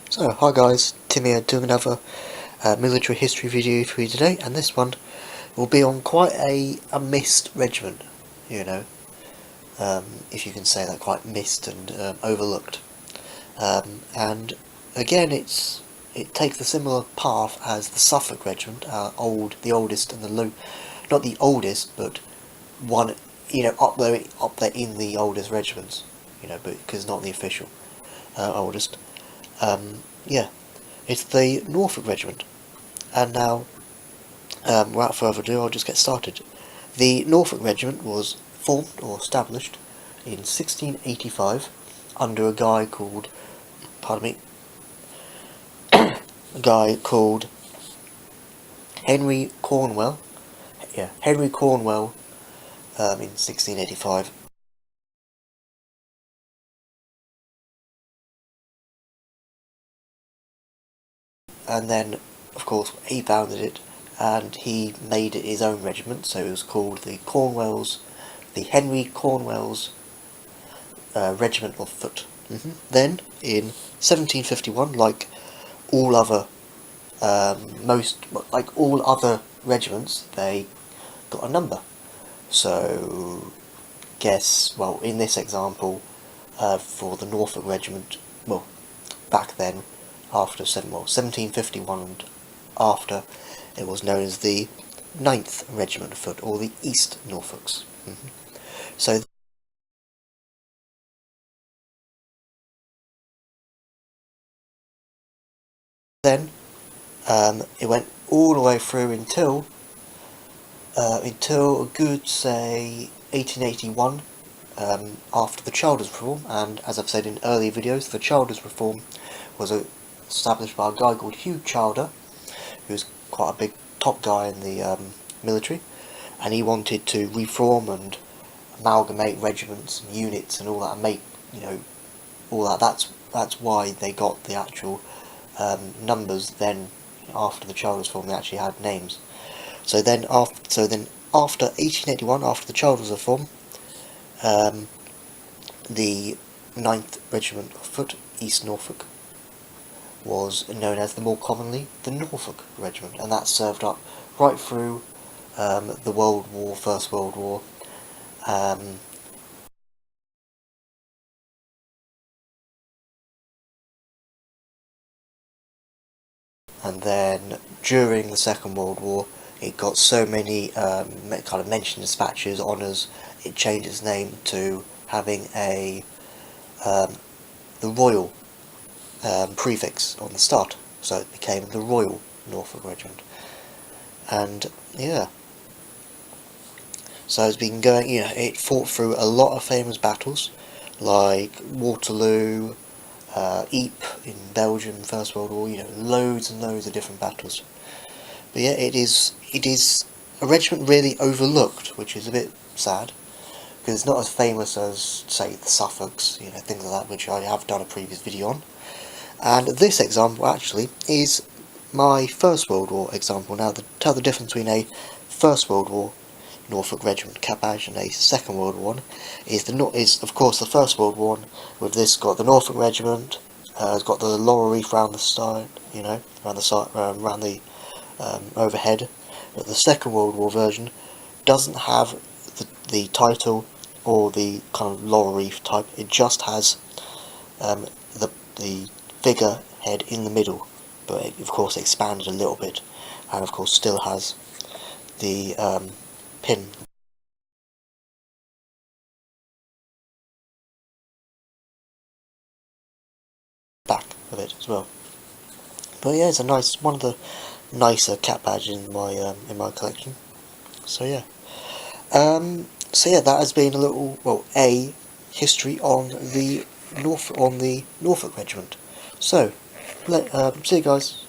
So, hi guys, Tim here doing another military history video for you today, and this one will be on quite a missed regiment, you know, if you can say that, quite missed and overlooked. And again, it takes a similar path as the Suffolk Regiment, the oldest and not the oldest, but one, up there in the oldest regiments, but because not the official oldest. Yeah, it's the Norfolk Regiment. And now, without further ado, I'll just get started. The Norfolk Regiment was formed or established in 1685 under a guy called, a guy called Henry Cornwell. Yeah, Henry Cornwell, in 1685. And then, of course, he founded it, and he made it his own regiment, so it was called the Henry Cornwell's Regiment of Foot. Then, in 1751, like all other regiments, they got a number. So, well, in this example, for the Norfolk Regiment, well, back then, after 1751 and after, it was known as the 9th Regiment of Foot, or the East Norfolks. So then, it went all the way through until a good, say, 1881, after the Childers Reform. And as I've said in earlier videos, the Childers Reform was established by a guy called Hugh Childer, who was quite a big top guy in the military, and he wanted to reform and amalgamate regiments and units and all that, and make, all that. That's why they got the actual numbers. Then, after the Childers Reform, they actually had names. So then, after 1881, after the Childers Reform, the 9th Regiment of Foot, East Norfolk, was known as more commonly the Norfolk Regiment, and that served up right through the First World War. And then during the Second World War, it got so many kind of mention dispatches, honours, it changed its name to having the Royal prefix on the start, so it became the Royal Norfolk Regiment. And yeah, so it's been going, it fought through a lot of famous battles, like Waterloo, Ypres in Belgium, First World War, loads and loads of different battles. But yeah, it is a regiment really overlooked, which is a bit sad, because it's not as famous as, say, the Suffolks, things like that, which I have done a previous video on. And this example actually is my First World War example. Now, to tell the difference between a First World War Norfolk Regiment cap badge and a Second World War one is of course the First World War one. With this, got the Norfolk Regiment, it's got the laurel wreath around the side, around the side, around the overhead. But the Second World War version doesn't have the title or the kind of laurel wreath type. It just has the figure head in the middle, but it, of course, expanded a little bit, and of course still has the pin back of it as well. But yeah, it's one of the nicer cap badges in my collection. So yeah, that has been a little, a history on the Norfolk Regiment. So, see you guys.